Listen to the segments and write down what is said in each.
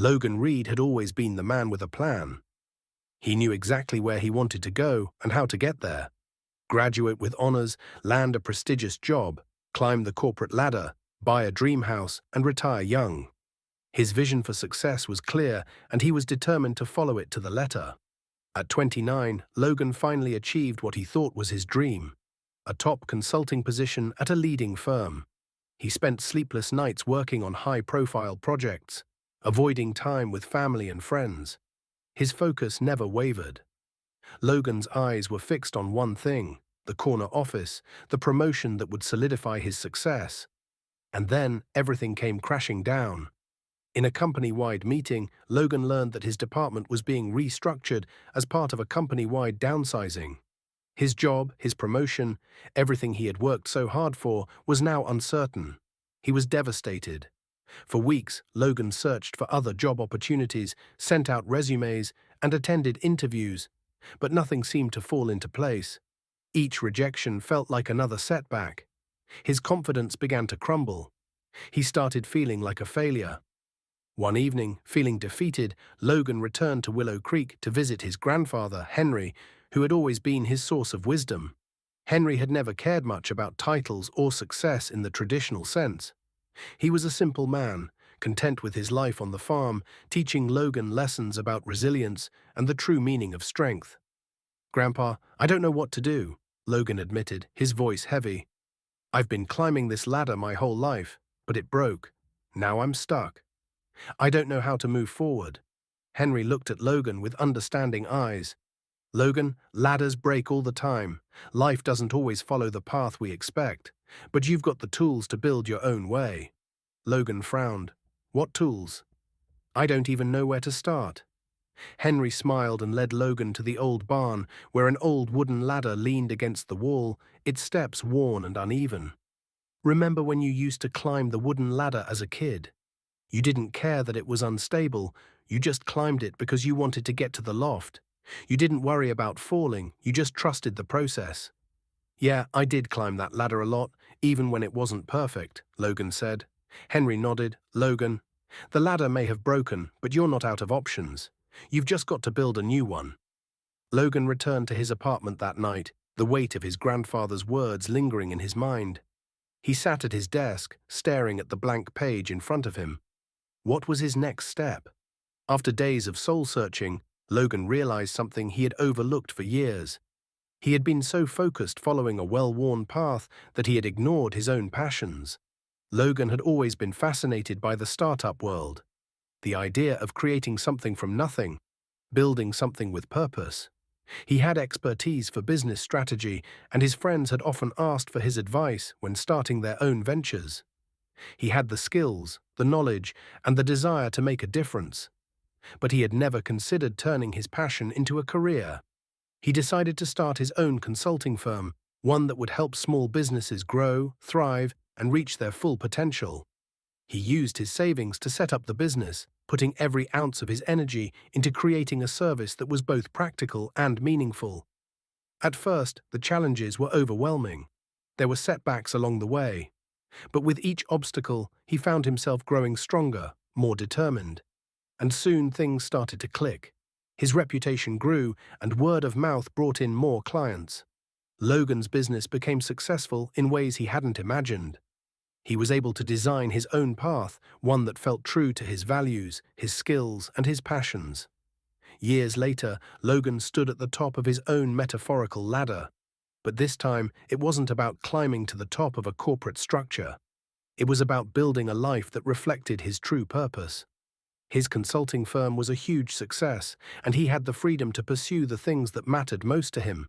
Logan Reed had always been the man with a plan. He knew exactly where he wanted to go and how to get there. Graduate with honors, land a prestigious job, climb the corporate ladder, buy a dream house, and retire young. His vision for success was clear, and he was determined to follow it to the letter. At 29, Logan finally achieved what he thought was his dream: a top consulting position at a leading firm. He spent sleepless nights working on high-profile projects, avoiding time with family and friends. His focus never wavered. Logan's eyes were fixed on one thing: the corner office, the promotion that would solidify his success. And then everything came crashing down. In a company-wide meeting, Logan learned that his department was being restructured as part of a company-wide downsizing. His job, his promotion, everything he had worked so hard for was now uncertain. He was devastated. For weeks, Logan searched for other job opportunities, sent out resumes, and attended interviews, but nothing seemed to fall into place. Each rejection felt like another setback. His confidence began to crumble. He started feeling like a failure. One evening, feeling defeated, Logan returned to Willow Creek to visit his grandfather, Henry, who had always been his source of wisdom. Henry had never cared much about titles or success in the traditional sense. He was a simple man, content with his life on the farm, teaching Logan lessons about resilience and the true meaning of strength. "Grandpa, I don't know what to do," Logan admitted, his voice heavy. "I've been climbing this ladder my whole life, but it broke. Now I'm stuck. I don't know how to move forward." Henry looked at Logan with understanding eyes. "Logan, ladders break all the time. Life doesn't always follow the path we expect, but you've got the tools to build your own way." Logan frowned. "What tools? I don't even know where to start." Henry smiled and led Logan to the old barn, where an old wooden ladder leaned against the wall, its steps worn and uneven. "Remember when you used to climb the wooden ladder as a kid? You didn't care that it was unstable, you just climbed it because you wanted to get to the loft. You didn't worry about falling, you just trusted the process." "Yeah, I did climb that ladder a lot, even when it wasn't perfect," Logan said. Henry nodded. "Logan, the ladder may have broken, but you're not out of options. You've just got to build a new one." Logan returned to his apartment that night, the weight of his grandfather's words lingering in his mind. He sat at his desk, staring at the blank page in front of him. What was his next step? After days of soul-searching, Logan realized something he had overlooked for years. He had been so focused following a well-worn path that he had ignored his own passions. Logan had always been fascinated by the startup world. The idea of creating something from nothing, building something with purpose. He had expertise for business strategy, and his friends had often asked for his advice when starting their own ventures. He had the skills, the knowledge, and the desire to make a difference. But he had never considered turning his passion into a career. He decided to start his own consulting firm, one that would help small businesses grow, thrive, and reach their full potential. He used his savings to set up the business, putting every ounce of his energy into creating a service that was both practical and meaningful. At first, the challenges were overwhelming. There were setbacks along the way. But with each obstacle, he found himself growing stronger, more determined. And soon things started to click. His reputation grew, and word of mouth brought in more clients. Logan's business became successful in ways he hadn't imagined. He was able to design his own path, one that felt true to his values, his skills, and his passions. Years later, Logan stood at the top of his own metaphorical ladder. But this time, it wasn't about climbing to the top of a corporate structure. It was about building a life that reflected his true purpose. His consulting firm was a huge success, and he had the freedom to pursue the things that mattered most to him.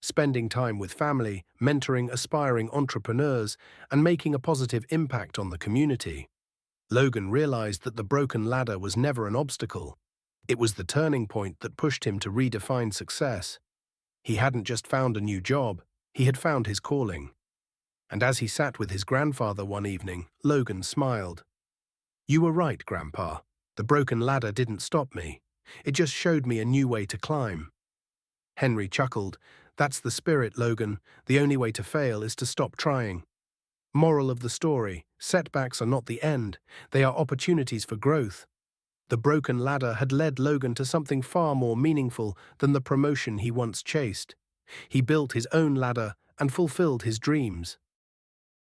Spending time with family, mentoring aspiring entrepreneurs, and making a positive impact on the community. Logan realized that the broken ladder was never an obstacle. It was the turning point that pushed him to redefine success. He hadn't just found a new job, he had found his calling. And as he sat with his grandfather one evening, Logan smiled. "You were right, Grandpa. The broken ladder didn't stop me. It just showed me a new way to climb." Henry chuckled. "That's the spirit, Logan. The only way to fail is to stop trying." Moral of the story: setbacks are not the end. They are opportunities for growth. The broken ladder had led Logan to something far more meaningful than the promotion he once chased. He built his own ladder and fulfilled his dreams.